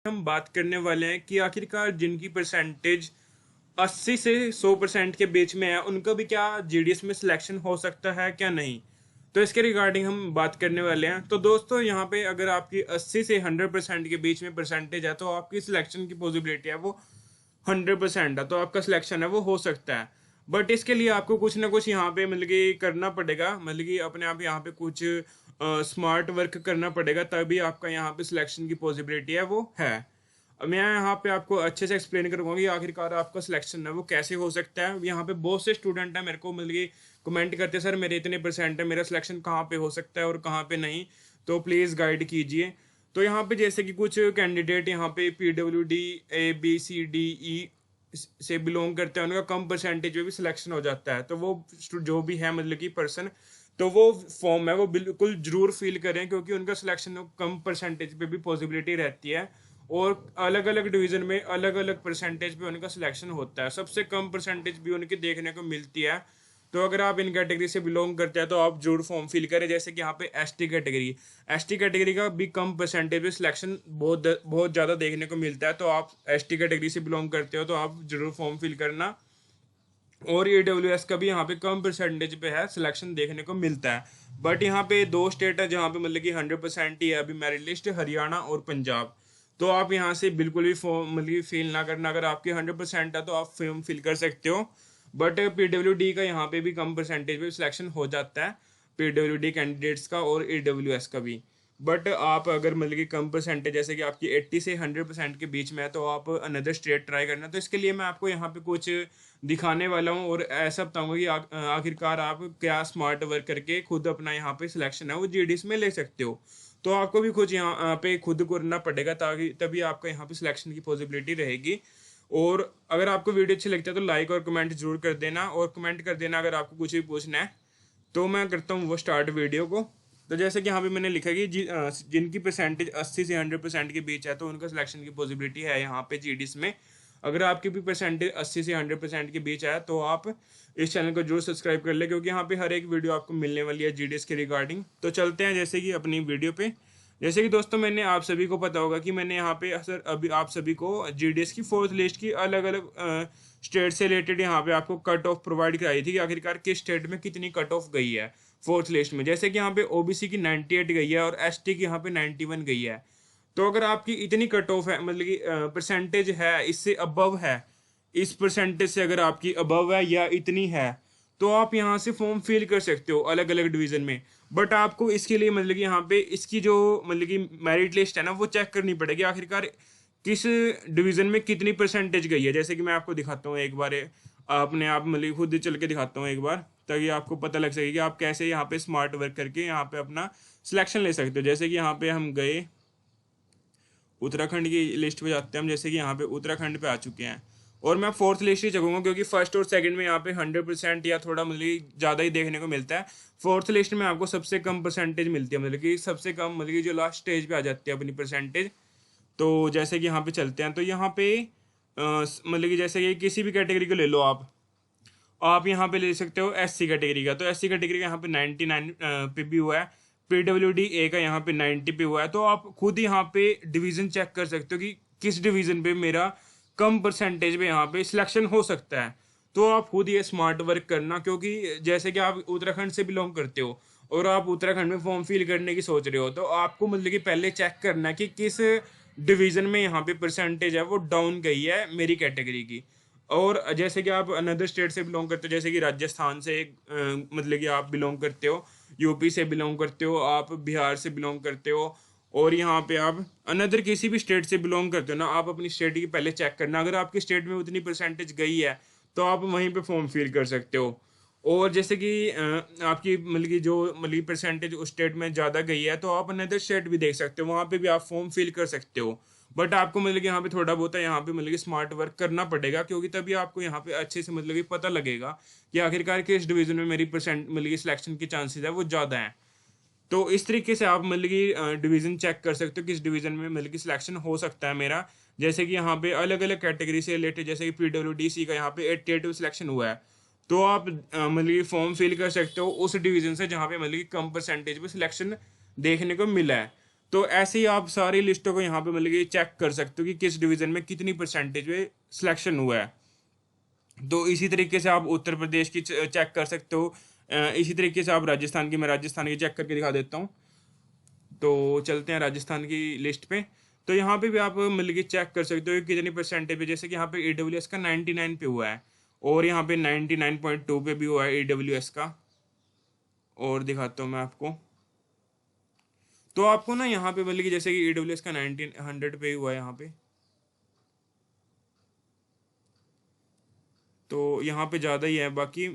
हम बात करने वाले हैं कि आखिरकार जिनकी परसेंटेज 80 से 100% के बीच में है उनका भी क्या जीडीएस में सिलेक्शन हो सकता है क्या नहीं। तो इसके रिगार्डिंग हम बात करने वाले हैं। तो दोस्तों यहाँ पे अगर आपकी 80 से 100% के बीच में परसेंटेज है तो आपकी सिलेक्शन की पॉसिबिलिटी है वो 100% है, तो आपका सिलेक्शन है वो हो सकता है। बट इसके लिए आपको कुछ ना कुछ यहाँ पे मतलब कि करना पड़ेगा, मतलब कि अपने आप यहाँ पे कुछ स्मार्ट वर्क करना पड़ेगा, तभी आपका यहाँ पे सिलेक्शन की पॉसिबिलिटी है वो है। अब मैं यहाँ पे आपको अच्छे से एक्सप्लेन करूंगा कि आखिरकार आपका सिलेक्शन है वो कैसे हो सकता है। यहाँ पे बहुत से स्टूडेंट हैं मेरे को मतलब कि कमेंट करते हैं, सर मेरे इतने परसेंट है, मेरा सिलेक्शन कहाँ पे हो सकता है और कहाँ पे नहीं, तो प्लीज़ गाइड कीजिए। तो यहाँ पे जैसे कि कुछ कैंडिडेट यहाँ पे PWD ABCDE से बिलोंग करते हैं, उनका कम परसेंटेज में भी सिलेक्शन हो जाता है। तो वो जो भी है मतलब कि पर्सन, तो वो फॉर्म है वो बिल्कुल जरूर फिल करें, क्योंकि उनका सिलेक्शन कम परसेंटेज पे भी पॉसिबिलिटी रहती है और अलग अलग डिवीजन में अलग अलग परसेंटेज पे उनका सिलेक्शन होता है। सबसे कम परसेंटेज भी उनकी देखने को मिलती है। तो अगर आप इन कैटेगरी से बिलोंग करते हैं तो आप जरूर फॉर्म फिल करें। जैसे कि यहाँ पे एसटी कैटेगरी का भी कम परसेंटेज पे सिलेक्शन बहुत बहुत ज़्यादा देखने को मिलता है। तो आप एसटी कैटेगरी से बिलोंग करते हो तो आप जरूर फॉर्म फिल करना। और EWS का भी यहाँ पे कम परसेंटेज पे है सिलेक्शन देखने को मिलता है। बट यहाँ पे दो स्टेट है जहाँ पे मतलब कि 100% ही है अभी मेरिट लिस्ट, हरियाणा और पंजाब। तो आप यहाँ से बिल्कुल भी फॉर्म मतलब फिल ना करना। अगर आपके 100% है तो आप फॉर्म फिल कर सकते हो। बट PWD का यहाँ पे भी कम परसेंटेज पे सिलेक्शन हो जाता है, PWD कैंडिडेट्स का और EWS का भी। बट आप अगर मतलब कि कम परसेंटेज जैसे कि आपकी 80 से 100% के बीच में है तो आप अनदर स्टेट ट्राई करना। तो इसके लिए मैं आपको यहाँ पे कुछ दिखाने वाला हूँ और ऐसा बताऊंगा कि आखिरकार आप क्या स्मार्ट वर्क करके खुद अपना यहाँ पे सिलेक्शन है वो जीडीएस में ले सकते हो। तो आपको भी खुद यहाँ पे खुद करना पड़ेगा, ताकि तभी आपका यहाँ पे सिलेक्शन की पॉसिबिलिटी रहेगी। और अगर आपको वीडियो अच्छी लगती है तो लाइक और कमेंट जरूर कर देना, और कमेंट कर देना अगर आपको कुछ भी पूछना है। तो मैं करता हूँ वो स्टार्ट वीडियो को। तो जैसे कि यहाँ पे मैंने लिखा कि जिनकी परसेंटेज 80 से 100% के बीच है तो उनका सिलेक्शन की पॉसिबिलिटी है यहाँ पे जीडीएस में। अगर आपकी भी परसेंटेज 80 से 100% के बीच है तो आप इस चैनल को जरूर सब्सक्राइब कर ले, क्योंकि यहाँ पे हर एक वीडियो आपको मिलने वाली है जीडीएस के रिगार्डिंग। तो चलते हैं जैसे कि अपनी वीडियो पे। जैसे कि दोस्तों मैंने आप सभी को पता होगा कि मैंने यहाँ पे सर अभी आप सभी को जीडीएस की फोर्थ लिस्ट की अलग अलग स्टेट से रिलेटेड यहाँ पे आपको कट ऑफ प्रोवाइड कराई थी कि आखिरकार किस स्टेट में कितनी कट ऑफ गई है फोर्थ लिस्ट में। जैसे कि यहाँ पे ओबीसी की 98 गई है और एसटी की यहाँ पे 91 गई है। तो अगर आपकी इतनी कट ऑफ है मतलब कि परसेंटेज है इससे अबव है, इस परसेंटेज से अगर आपकी अबव है या इतनी है, तो आप यहाँ से फॉर्म फिल कर सकते हो अलग अलग डिवीजन में। बट आपको इसके लिए मतलब कि यहाँ पे इसकी जो मतलब कि मेरिट लिस्ट है ना वो चेक करनी पड़ेगी आखिरकार किस डिवीजन में कितनी परसेंटेज गई है। जैसे कि मैं आपको दिखाता हूँ एक बार, अपने आप मतलब खुद चल के दिखाता हूँ एक बार, ताकि आपको पता लग सके कि आप कैसे यहाँ पे स्मार्ट वर्क करके यहाँ पे अपना सिलेक्शन ले सकते हो। जैसे कि यहाँ पे हम गए उत्तराखंड की लिस्ट पे जाते हैं हम। जैसे कि यहाँ पे उत्तराखंड पे आ चुके हैं और मैं फोर्थ लिस्ट ही चलूंगा, क्योंकि फर्स्ट और सेकंड में यहाँ पे 100% या थोड़ा मतलब ज़्यादा ही देखने को मिलता है। फोर्थ लिस्ट में आपको सबसे कम परसेंटेज मिलती है, मतलब कि सबसे कम मतलब कि जो लास्ट स्टेज पे आ जाती है अपनी परसेंटेज। तो जैसे कि यहाँ पे चलते हैं तो यहाँ पे मतलब कि जैसे कि किसी भी कैटेगरी को ले लो आप यहाँ पे ले सकते हो एससी कैटेगरी का। तो एससी कैटेगरी का यहाँ पे 99 पे भी हुआ है, PWD-A का यहाँ पे 90 पे हुआ है। तो आप खुद यहाँ पे डिवीजन चेक कर सकते हो कि किस डिवीजन पे मेरा कम परसेंटेज में यहाँ पे सिलेक्शन हो सकता है। तो आप खुद ये स्मार्ट वर्क करना, क्योंकि जैसे कि आप उत्तराखंड से बिलोंग करते हो और आप उत्तराखंड में फॉर्म फिल करने की सोच रहे हो, तो आपको मतलब कि पहले चेक करना है कि किस डिवीजन में यहाँ पे परसेंटेज है वो डाउन गई है मेरी कैटेगरी की। और जैसे कि आप अनदर स्टेट से बिलोंग करते हो, जैसे कि राजस्थान से मतलब कि आप बिलोंग करते हो, यूपी से बिलोंग करते हो, आप बिहार से बिलोंग करते हो, और यहाँ पे आप अनदर किसी भी स्टेट से बिलोंग करते हो ना, आप अपनी स्टेट की पहले चेक करना। अगर आपकी स्टेट में उतनी परसेंटेज गई है तो आप वहीं पे फॉर्म फिल कर सकते हो। और जैसे कि आपकी मतलब कि जो मतलब परसेंटेज उस स्टेट में ज़्यादा गई है तो आप अनदर स्टेट भी देख सकते हो, वहाँ पे भी आप फॉर्म फिल कर सकते हो। बट आपको मतलब कि यहाँ पे थोड़ा बहुत है यहाँ पे मतलब कि स्मार्ट वर्क करना पड़ेगा, क्योंकि तभी आपको यहाँ पे अच्छे से मतलब कि पता लगेगा कि आखिरकार किस डिवीजन में मेरी परसेंट मतलब कि सिलेक्शन के चांसेस है वो ज़्यादा हैं। तो इस तरीके से आप मतलब कि डिवीज़न चेक कर सकते हो किस डिवीज़न में मतलब कि सिलेक्शन हो सकता है मेरा। जैसे कि यहाँ पे अलग अलग कैटेगरी से रिलेटेड, जैसे कि PWD-C का यहाँ पे 88 सिलेक्शन हुआ है। तो आप मतलब कि फॉर्म फिल कर सकते हो उस डिवीज़न से जहाँ पे मतलब कि कम परसेंटेज पे सिलेक्शन देखने को मिला है। तो ऐसे ही आप सारी लिस्टों को यहाँ पे मतलब कि चेक कर सकते हो कि किस डिवीज़न में कितनी परसेंटेज में सिलेक्शन हुआ है। तो इसी तरीके से आप उत्तर प्रदेश की चेक कर सकते हो। इसी तरीके से आप राजस्थान की, मैं राजस्थान की चेक करके दिखा देता हूँ। तो चलते हैं राजस्थान की लिस्ट पे। तो यहाँ पे भी आप मतलब कि चेक कर सकते हो कि कितनी परसेंटेज पे, जैसे कि यहाँ पे AWS का 99 पे हुआ है, और यहाँ पे 99.2 पे भी हुआ है AWS का। और दिखाता हूँ मैं आपको। तो आपको ना यहाँ पे मतलब कि जैसे कि AWS का 1900 पे हुआ है यहाँ पे, तो यहाँ पे ज़्यादा ही है बाकी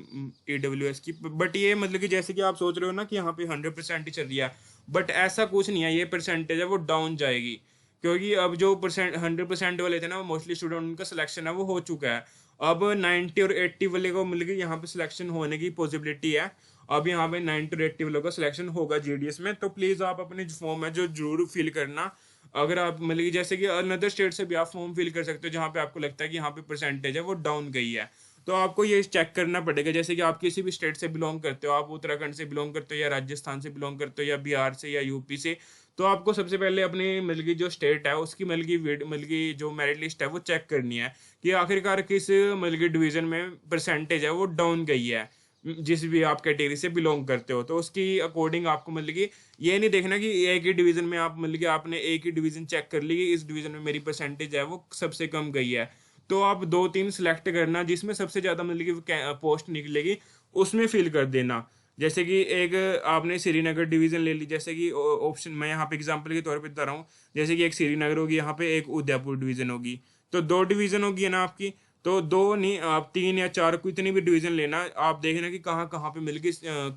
AWS की। बट ये मतलब कि जैसे कि आप सोच रहे हो ना कि यहाँ पे 100% ही चल रही है, बट ऐसा कुछ नहीं है। ये परसेंटेज है वो डाउन जाएगी, क्योंकि अब जो 100% वाले थे ना, वो मोस्टली स्टूडेंट, उनका सिलेक्शन है वो हो चुका है। अब 90 और 80 वाले को मतलब कि यहाँ पे सिलेक्शन होने की पॉसिबिलिटी है। अब यहाँ पे 90 और 80 वालों का सिलेक्शन होगा GDS में। तो प्लीज़ आप अपने जो फॉर्म है जो जरूर फिल करना। अगर आप मतलब कि जैसे कि अनदर स्टेट से भी आप फॉर्म फिल कर सकते हो जहाँ पे आपको लगता है कि यहाँ पे परसेंटेज है वो डाउन गई है। तो आपको ये चेक करना पड़ेगा, जैसे कि आप किसी भी स्टेट से बिलोंग करते हो, आप उत्तराखंड से बिलोंग करते हो या राजस्थान से बिलोंग करते हो या बिहार से या यूपी से, तो आपको सबसे पहले अपनी मतलब की जो स्टेट है उसकी मतलब की जो मेरिट लिस्ट है वो चेक करनी है कि आखिरकार किस मतलब की डिवीजन में परसेंटेज है वो डाउन गई है। जिस भी आप कैटेगरी से बिलोंग करते हो, तो उसकी अकॉर्डिंग आपको मतलब कि ये नहीं देखना कि एक ही डिवीजन में आप मतलब कि आपने एक ही डिवीजन चेक कर ली कि इस डिवीजन में मेरी परसेंटेज है वो सबसे कम गई है। तो आप दो तीन सिलेक्ट करना जिसमें सबसे ज़्यादा मतलब कि पोस्ट निकलेगी, उसमें फिल कर देना। जैसे कि एक आपने श्रीनगर डिवीज़न ले ली, जैसे कि ऑप्शन मैं यहाँ पे एग्जांपल के तौर पे बता रहा हूँ। जैसे कि एक श्रीनगर होगी, यहाँ पे एक उदयपुर डिवीज़न होगी, तो दो डिवीज़न होगी है ना आपकी। तो दो नहीं, आप तीन या चार को इतनी भी डिवीज़न लेना, आप देखना कि कहाँ कहाँ पे मिल गई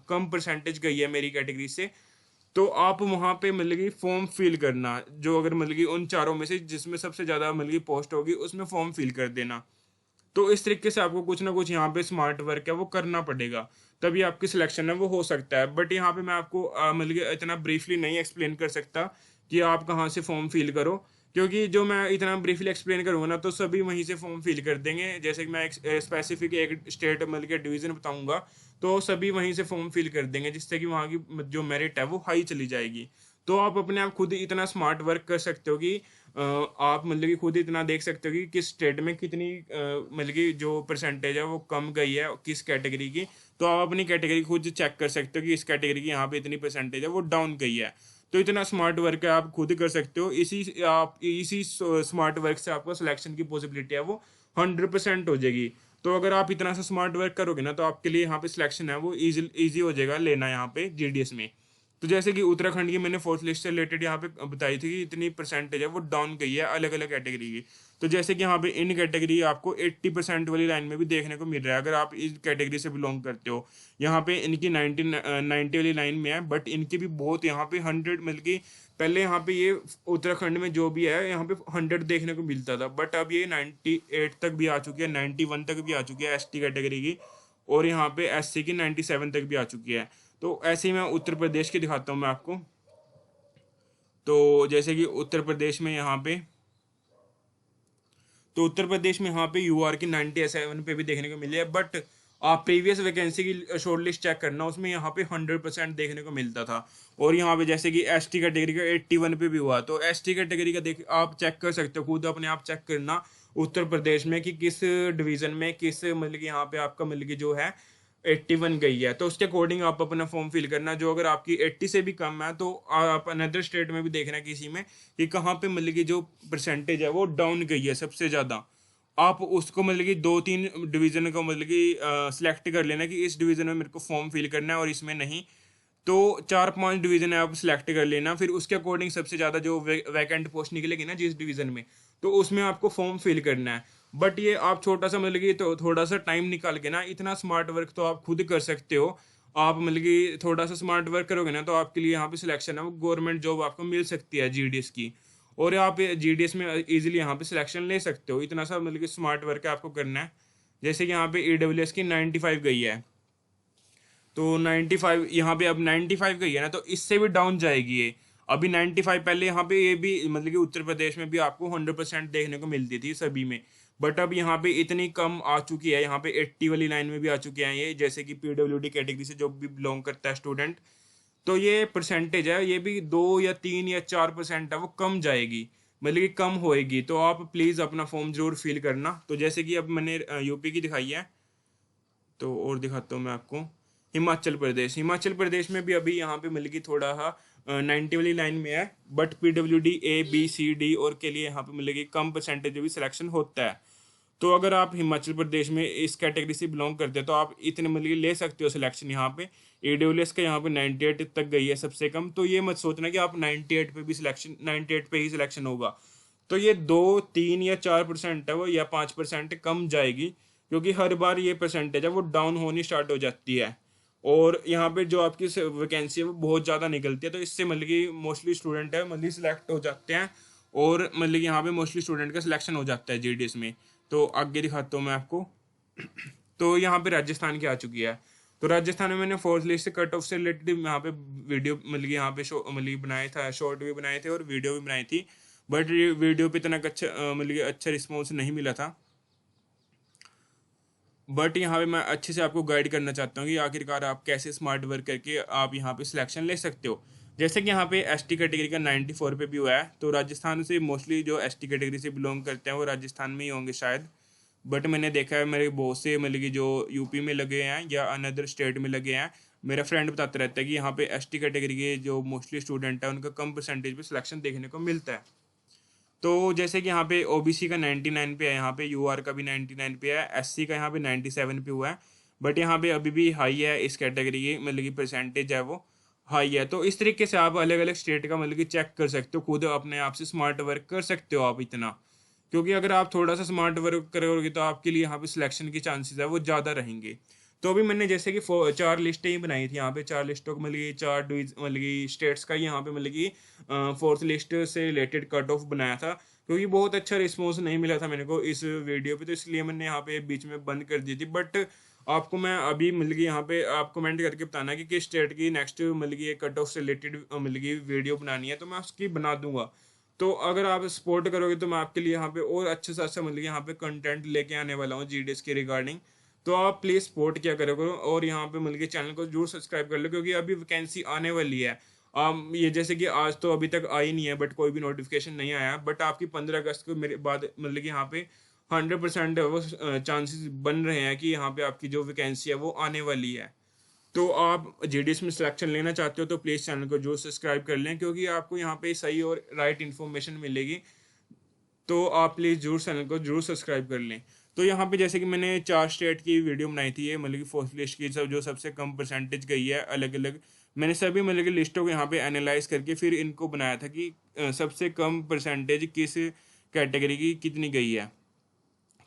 कम परसेंटेज गई है मेरी कैटेगरी से। तो आप वहाँ पे मतलब कि फॉर्म फिल करना, जो अगर मतलब कि उन चारों में से जिसमें सबसे ज़्यादा मतलब कि पोस्ट होगी उसमें फॉर्म फिल कर देना। तो इस तरीके से आपको कुछ ना कुछ यहाँ पे स्मार्ट वर्क है वो करना पड़ेगा, तभी आपकी सिलेक्शन है वो हो सकता है। बट यहाँ पे मैं आपको मतलब कि इतना ब्रीफली नहीं एक्सप्लेन कर सकता कि आप कहाँ से फॉर्म फिल करो, क्योंकि जो मैं इतना ब्रीफली एक्सप्लेन करूँगा ना तो सभी वहीं से फॉर्म फिल कर देंगे। जैसे कि मैं एक स्पेसिफिक एक स्टेट मतलब कि डिवीज़न बताऊँगा, तो सभी वहीं से फॉर्म फिल कर देंगे, जिससे कि वहाँ की जो मेरिट है वो हाई चली जाएगी। तो आप अपने आप खुद ही इतना स्मार्ट वर्क कर सकते हो कि आप मतलब कि खुद ही इतना देख सकते हो कि किस स्टेट में कितनी मतलब कि जो परसेंटेज है वो कम गई है किस कैटेगरी की। तो आप अपनी कैटेगरी खुद चेक कर सकते हो कि इस कैटेगरी की यहाँ पे इतनी परसेंटेज है वो डाउन गई है। तो इतना स्मार्ट वर्क है आप खुद कर सकते हो। इसी स्मार्ट वर्क से आपको सिलेक्शन की पॉसिबिलिटी है वो 100% हो जाएगी। तो अगर आप इतना सा स्मार्ट वर्क करोगे ना तो आपके लिए यहाँ पे सिलेक्शन है वो ईजी हो जाएगा लेना यहाँ पे GDS में। तो जैसे कि उत्तराखंड की मैंने फोर्थ लिस्ट से रिलेटेड यहाँ पे बताई थी कि इतनी परसेंटेज है वो डाउन गई है अलग अलग कैटेगरी की। तो जैसे कि यहाँ पे इन कैटेगरी आपको 80% वाली लाइन में भी देखने को मिल रहा है अगर आप इस कैटेगरी से बिलोंग करते हो। यहाँ पे इनकी 90 वाली लाइन में है, बट इनकी भी बहुत यहाँ पे 100 मतलब कि पहले यहाँ पे ये उत्तराखंड में जो भी है यहाँ पे 100 देखने को मिलता था, बट अब ये 98 तक भी आ चुकी है, 91 तक भी आ चुकी है ST कैटेगरी की, और यहाँ पे SC की 97 तक भी आ चुकी है। तो ऐसे ही मैं उत्तर प्रदेश की दिखाता हूँ मैं आपको। तो जैसे कि उत्तर प्रदेश में यहाँ पे, तो उत्तर प्रदेश में यहाँ पे UR की 97 पे भी देखने को मिली है, बट आप प्रीवियस वैकेंसी की शॉर्ट लिस्ट चेक करना, उसमें यहाँ पे 100% देखने को मिलता था। और यहाँ पे जैसे कि ST कैटेगरी का 81 पे भी हुआ, तो ST कैटेगरी का देख आप चेक कर सकते हो, खुद अपने आप चेक करना उत्तर प्रदेश में कि किस डिवीज़न में किस मतलब कि यहाँ पे आपका मतलब कि जो है 81 गई है, तो उसके अकॉर्डिंग आप अपना फॉर्म फिल करना। जो अगर आपकी 80 से भी कम है तो आप अनदर स्टेट में भी देखना किसी में कि कहाँ पे मतलब कि जो परसेंटेज है वो डाउन गई है सबसे ज़्यादा। आप उसको मतलब कि दो तीन डिवीज़न को मतलब कि सिलेक्ट कर लेना कि इस डिवीज़न में मेरे को फॉर्म फिल करना है और इसमें नहीं। तो चार पांच डिवीज़न है आप सिलेक्ट कर लेना, फिर उसके अकॉर्डिंग सबसे ज़्यादा जो वैकेंट पोस्ट निकलेगी ना जिस डिवीज़न में, तो उसमें आपको फॉर्म फिल करना है। बट ये आप छोटा सा मतलब कि तो थोड़ा सा टाइम निकाल के ना इतना स्मार्ट वर्क तो आप खुद कर सकते हो। आप मतलब कि थोड़ा सा स्मार्ट वर्क करोगे ना तो आपके लिए यहाँ पे सिलेक्शन है वो गवर्नमेंट जॉब आपको मिल सकती है GDS की, और आप GDS में इजीली यहाँ पे सिलेक्शन ले सकते हो। इतना सा मतलब कि स्मार्ट वर्क आपको करना है। जैसे कि यहाँ पे AWS की 95 गई है, तो 95 यहाँ पे अब 95 गई है ना, तो इससे भी डाउन जाएगी ये। अभी 95 पहले यहाँ पे ये भी मतलब कि उत्तर प्रदेश में भी आपको 100% देखने को मिलती थी सभी में, बट अब यहाँ पे इतनी कम आ चुकी है, यहाँ पे 80 वाली लाइन में भी आ चुके हैं ये, जैसे कि PWD कैटेगरी से जो भी बिलोंग करता है स्टूडेंट। तो ये परसेंटेज है, ये भी 2 या 3 या 4% है, वो कम जाएगी, मतलब कि कम होएगी। तो आप प्लीज़ अपना फॉर्म ज़रूर फिल करना। तो जैसे कि अब मैंने यूपी की दिखाई है, तो और दिखाता हूँ मैं आपको हिमाचल प्रदेश में भी अभी यहाँ पे मतलब कि थोड़ा 90 वाली लाइन में है, but PWD A B C D और के लिए यहाँ पे मतलब कि कम परसेंटेज भी सिलेक्शन होता है। तो अगर आप हिमाचल प्रदेश में इस कैटेगरी से बिलोंग करते हैं तो आप इतने मतलब कि ले सकते हो सिलेक्शन यहाँ पे। AWS का यहाँ पे 98 तक गई है सबसे कम, तो ये मत सोचना कि आप 98 पे भी सिलेक्शन 98 पे ही सिलेक्शन होगा। तो ये 2 3 या 4% है वो, या 5% कम जाएगी, क्योंकि हर बार ये परसेंटेज है वो डाउन होनी स्टार्ट हो जाती है। और यहाँ पे जो आपकी वैकेंसी है वो बहुत ज़्यादा निकलती है, तो इससे मतलब कि मोस्टली स्टूडेंट है मतलब सिलेक्ट हो जाते हैं, और मतलब कि यहाँ पे मोस्टली स्टूडेंट का सिलेक्शन हो जाता है GDS में। तो आगे दिखाता हूँ मैं आपको। तो यहाँ पे राजस्थान की आ चुकी है। तो राजस्थान में मैंने फोर्थ लिस्ट कट ऑफ से रिलेटेड यहाँ पे वीडियो मतलब कि यहाँ पे शो मतलब कि बनाया था, शॉर्ट भी बनाए थे और वीडियो भी बनाई थी, बट ये वीडियो पे इतना अच्छा मतलब कि अच्छा रिस्पॉन्स नहीं मिला था। बट यहाँ पे मैं अच्छे से आपको गाइड करना चाहता हूँ कि आखिरकार आप कैसे स्मार्ट वर्क करके आप यहाँ पे सिलेक्शन ले सकते हो। जैसे कि यहाँ पे ST कैटेगरी का 94 पे भी हुआ है, तो राजस्थान से मोस्टली जो ST कैटेगरी से बिलोंग करते हैं वो राजस्थान में ही होंगे शायद। बट मैंने देखा है मेरे बहुत से मतलब कि जो यूपी में लगे हैं या अनदर स्टेट में लगे हैं, मेरा फ्रेंड बताता रहता है कि यहाँ पे ST कैटेगरी के जो मोस्टली स्टूडेंट है उनका कम परसेंटेज पे सिलेक्शन देखने को मिलता है। तो जैसे कि यहाँ पे OBC का 99 पे है, यहाँ पे UR का भी 99 पे है, SC का यहाँ पे 97 पे हुआ है, बट यहाँ पे अभी भी हाई है इस कैटेगरी की, मतलब कि परसेंटेज है वो हाई है। तो इस तरीके से आप अलग अलग स्टेट का मतलब कि चेक कर सकते हो, खुद अपने आप से स्मार्ट वर्क कर सकते हो आप इतना, क्योंकि अगर आप थोड़ा सा स्मार्ट वर्क करोगे तो आपके लिए यहाँ पे सिलेक्शन की चांसेस है वो ज़्यादा रहेंगे। तो अभी मैंने जैसे कि 4 लिस्टें ही बनाई थी, यहाँ पे 4 लिस्टों को मतलब कि 4 डिवीज मतलब कि स्टेट्स का यहाँ पे मतलब कि फोर्थ लिस्ट से रिलेटेड कट ऑफ बनाया था, क्योंकि बहुत अच्छा रिस्पॉन्स नहीं मिला था मेरे को इस वीडियो पे, तो इसलिए मैंने यहाँ पे बीच में बंद कर दी थी। बट आपको मैं अभी मतलब कि यहाँ पे आप कमेंट करके बताना कि किस स्टेट की नेक्स्ट मतलब कि कट ऑफ से रिलेटेड मतलब कि वीडियो बनानी है, तो मैं उसकी बना दूंगा। तो अगर आप सपोर्ट करोगे तो मैं आपके लिए यहाँ पे और अच्छे से अच्छा मतलब यहाँ पे कंटेंट लेके आने वाला हूँ GDS के रिगार्डिंग। तो आप प्लीज़ सपोर्ट किया करो और यहाँ पे मतलब कि चैनल को जरूर सब्सक्राइब कर लो, क्योंकि अभी वैकेंसी आने वाली है। ये जैसे कि आज तो अभी तक आई नहीं है, बट कोई भी नोटिफिकेशन नहीं आया, बट आपकी 15 अगस्त को मेरे बाद मतलब कि यहाँ पे 100% वो चांसेस बन रहे हैं कि यहाँ पे आपकी जो वैकेंसी है वो आने वाली है। तो आप GDS में सिलेक्शन लेना चाहते हो तो प्लीज़ चैनल को जरूर सब्सक्राइब कर लें, क्योंकि आपको यहाँ पे सही और राइट इन्फॉर्मेशन मिलेगी। तो आप प्लीज़ जरूर चैनल को जरूर सब्सक्राइब कर लें। तो यहाँ पे जैसे कि मैंने 4 स्टेट की वीडियो बनाई थी, ये मतलब कि फोर्थ लिस्ट की सब जो सबसे कम परसेंटेज गई है अलग अलग, मैंने सभी मतलब कि लिस्टों को यहाँ पे एनालाइज करके फिर इनको बनाया था कि सबसे कम परसेंटेज किस कैटेगरी की कितनी गई है।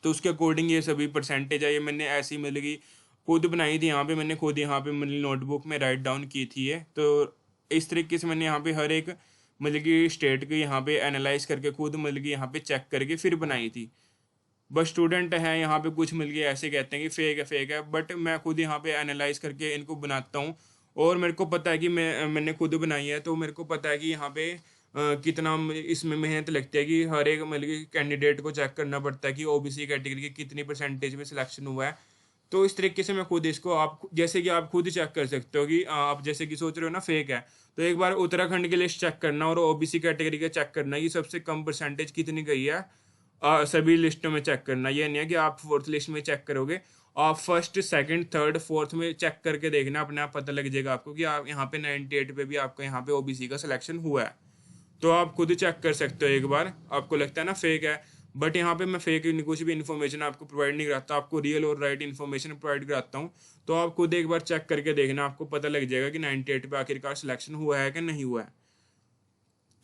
तो उसके अकॉर्डिंग ये सभी परसेंटेज है, ये मैंने ऐसी मतलब कि खुद बनाई थी, यहाँ पे मैंने खुद यहाँ पे मतलब नोटबुक में राइट डाउन की थी ये। तो इस तरीके से मैंने यहाँ पे हर एक मतलब कि स्टेट को यहाँ पे एनालाइज करके खुद मतलब कि यहाँ पे चेक करके फिर बनाई थी। बस स्टूडेंट हैं यहाँ पे कुछ मिल गया ऐसे कहते हैं कि फेक है, बट मैं खुद यहाँ पे एनालाइज करके इनको बनाता हूँ। और मेरे को पता है कि मैंने खुद बनाई है, तो मेरे को पता है कि यहाँ पे कितना इसमें मेहनत लगती है कि हर एक मतलब कि कैंडिडेट को चेक करना पड़ता है कि OBC कैटेगरी की कितनी परसेंटेज में सिलेक्शन हुआ है। तो इस तरीके से मैं खुद इसको आप जैसे कि आप खुद चेक कर सकते हो कि आप जैसे कि सोच रहे हो ना फेक है, तो एक बार उत्तराखंड की लिस्ट चेक करना और OBC कैटेगरी का चेक करना कि सबसे कम परसेंटेज कितनी गई है। सभी लिस्टों में चेक करना, ये नहीं है कि आप फोर्थ लिस्ट में चेक करोगे, आप फर्स्ट सेकंड थर्ड फोर्थ में चेक करके देखना, अपने आप पता लग जाएगा आपको कि आप यहाँ पे 98 पे भी आपका यहाँ पे OBC का सिलेक्शन हुआ है। तो आप खुद चेक कर सकते हो एक बार, आपको लगता है ना फेक है, बट यहाँ पे मैं फेक कुछ भी इन्फॉर्मेशन आपको प्रोवाइड नहीं कराता, आपको रियल और राइट इन्फॉर्मेशन प्रोवाइड कराता हूँ। तो आप खुद एक बार चेक करके देखना, आपको पता लग जाएगा कि 98 पे आखिरकार सिलेक्शन हुआ है कि नहीं हुआ है।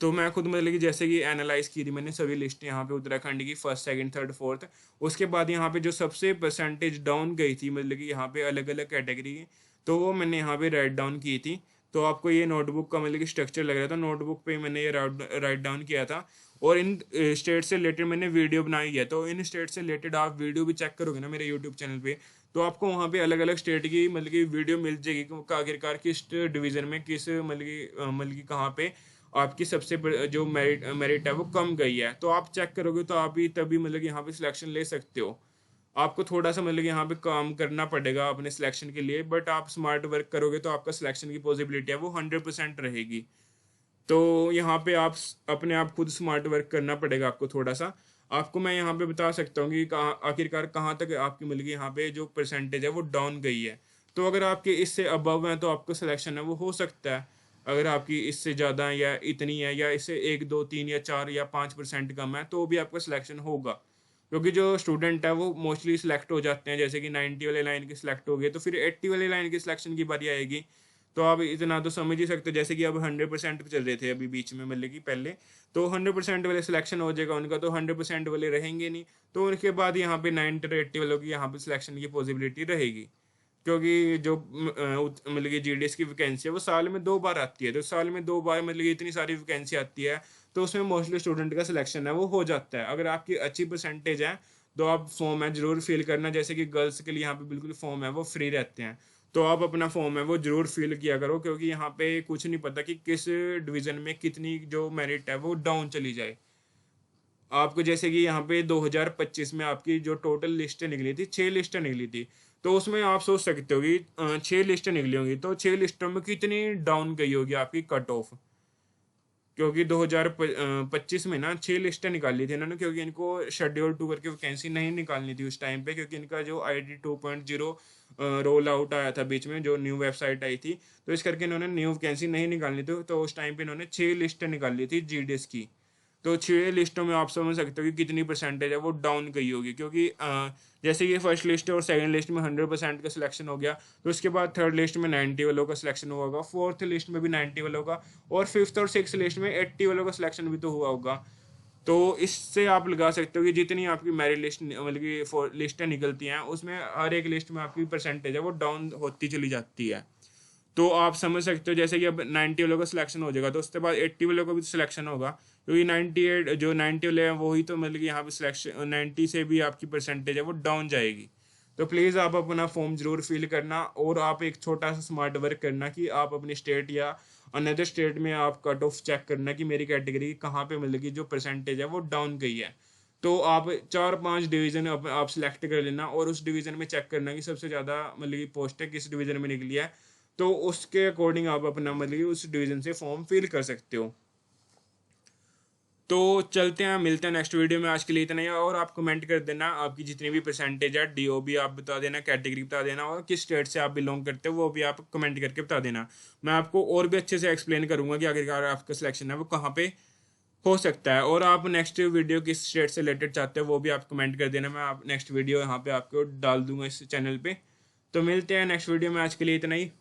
तो मैं खुद मतलब कि जैसे कि एनालाइज की थी मैंने सभी लिस्ट यहाँ पे उत्तराखंड की फर्स्ट सेकंड थर्ड फोर्थ, उसके बाद यहाँ पे जो सबसे परसेंटेज डाउन गई थी मतलब कि यहाँ पे अलग अलग कैटेगरी की, तो वो मैंने यहाँ पे राइट डाउन की थी। तो आपको ये नोटबुक का मतलब कि स्ट्रक्चर लग रहा था, नोटबुक पे मैंने ये राइट डाउन किया था, और इन स्टेट से रिलेटेड मैंने वीडियो बनाई है। तो इन स्टेट से रिलेटेड आप वीडियो भी चेक करोगे ना मेरे यूट्यूब चैनल पे, तो आपको वहाँ पे अलग अलग स्टेट की मतलब कि वीडियो मिल जाएगी कि आखिरकार किस डिवीज़न में किस मतलब कि कहाँ पे आपकी सबसे जो मेरिट है वो कम गई है। तो आप चेक करोगे तो आप ही तभी मतलब कि यहाँ पे सिलेक्शन ले सकते हो। आपको थोड़ा सा मतलब यहाँ पे काम करना पड़ेगा अपने सिलेक्शन के लिए, बट आप स्मार्ट वर्क करोगे तो आपका सिलेक्शन की पॉसिबिलिटी है वो 100% रहेगी। तो यहाँ पे आप अपने आप खुद स्मार्ट वर्क करना पड़ेगा आपको थोड़ा सा। आपको मैं यहाँ पे बता सकता हूँ कि कहाँ आखिरकार कहाँ तक आपकी मतलब कि यहाँ पे जो परसेंटेज है वो डाउन गई है। तो अगर आपके इससे अबव हैं तो आपको सिलेक्शन है वो हो सकता है। अगर आपकी इससे ज़्यादा है या इतनी है या इससे 1 2 3 या 4 या 5% कम है तो भी आपका सिलेक्शन होगा। क्योंकि जो स्टूडेंट है वो मोस्टली सिलेक्ट हो जाते हैं, जैसे कि 90 वाले लाइन के सिलेक्ट हो गए तो फिर 80 वाली लाइन की सिलेक्शन की बारी आएगी। तो आप इतना तो समझ ही सकते हो, जैसे कि अब 100% पे चल रहे थे अभी बीच में मतलब कि पहले, तो 100% वाले सिलेक्शन हो जाएगा उनका, तो 100% वाले रहेंगे नहीं। तो उनके बाद यहाँ पे 90 और 80 वालों की यहाँ पे सिलेक्शन की पॉसिबिलिटी रहेगी। क्योंकि जो मतलब कि जीडीएस की वैकेंसी है वो साल में 2 बार आती है, तो साल में 2 बार मतलब कि इतनी सारी वैकेंसी आती है, तो उसमें मोस्टली स्टूडेंट का सिलेक्शन है वो हो जाता है। अगर आपकी अच्छी परसेंटेज है तो आप फॉर्म है जरूर फिल करना, जैसे कि गर्ल्स के लिए यहाँ पे बिल्कुल फॉर्म है वो फ्री रहते हैं। तो आप अपना फॉर्म है वो जरूर फिल किया करो, क्योंकि यहाँ पे कुछ नहीं पता कि किस डिवीजन में कितनी जो मेरिट है वो डाउन चली जाए। आपको जैसे कि यहाँ पे 2025 में आपकी जो टोटल लिस्टें निकली थी, 6 लिस्टें निकली थी। तो उसमें आप सोच सकते हो कि 6 लिस्टें निकली होंगी, तो 6 लिस्टों में कितनी डाउन गई होगी आपकी कट ऑफ। क्योंकि 2025 में ना 6 लिस्टें निकाली थी इन्होंने, क्योंकि इनको शेड्यूल 2 करके वैकेंसी नहीं निकालनी थी उस टाइम पे, क्योंकि इनका जो ID 2.0 रोल आउट आया था बीच में, जो न्यू वेबसाइट आई थी, तो इस करके इन्होंने न्यू वैकेंसी नहीं निकालनी थी, तो उस टाइम पे इन्होंने 6 लिस्टें निकाली थी जीडीएस की। तो 6 लिस्टों में आप समझ सकते हो कि कितनी परसेंटेज है वो डाउन गई होगी। क्योंकि जैसे ये फर्स्ट लिस्ट और सेकंड लिस्ट में 100% का सिलेक्शन हो गया, तो उसके बाद थर्ड लिस्ट में 90 वालों का सिलेक्शन हुआ होगा, फोर्थ लिस्ट में भी 90 वालों का, और फिफ्थ और सिक्स लिस्ट में 80 वालों का सिलेक्शन भी तो हुआ होगा। तो इससे आप लगा सकते हो कि जितनी आपकी मेरिट लिस्ट मतलब कि लिस्टें निकलती हैं उसमें हर एक लिस्ट में आपकी परसेंटेज है वो डाउन होती चली जाती है। तो आप समझ सकते हो, जैसे कि अब 90 वालों का सिलेक्शन हो जाएगा तो उसके बाद 80 वालों का भी सिलेक्शन होगा, क्योंकि 98 जो 90 वाले हैं वही तो मतलब कि यहाँ पे सिलेक्शन 90 से भी आपकी परसेंटेज है वो डाउन जाएगी। तो प्लीज़ आप अपना फॉर्म जरूर फिल करना, और आप एक छोटा सा स्मार्ट वर्क करना कि आप अपनी स्टेट या अनदर स्टेट में आप कट ऑफ चेक करना कि मेरी कैटेगरी कहाँ पे मतलब कि जो परसेंटेज है वो डाउन गई है। तो आप 4 5 डिवीज़न आप सिलेक्ट कर लेना, और उस डिवीज़न में चेक करना कि सबसे ज़्यादा मतलब कि पोस्ट है किस डिवीज़न में निकली है। तो उसके अकॉर्डिंग आप अपना मतलब कि उस डिवीज़न से फॉर्म फिल कर सकते हो। तो चलते हैं, मिलते हैं नेक्स्ट वीडियो में। आज के लिए इतना ही, और आप कमेंट कर देना आपकी जितनी भी परसेंटेज है, डीओबी आप बता देना, कैटेगरी बता देना, और किस स्टेट से आप बिलोंग करते हो वो भी आप कमेंट करके बता देना। मैं आपको और भी अच्छे से एक्सप्लेन करूंगा कि आखिरकार आपका सिलेक्शन है वो कहाँ पे हो सकता है। और आप नेक्स्ट वीडियो किस स्टेट से रिलेटेड चाहते हो वो भी आप कमेंट कर देना, मैं आप नेक्स्ट वीडियो यहाँ पे आपको डाल दूंगा इस चैनल पे। तो मिलते हैं नेक्स्ट वीडियो में, आज के लिए इतना ही।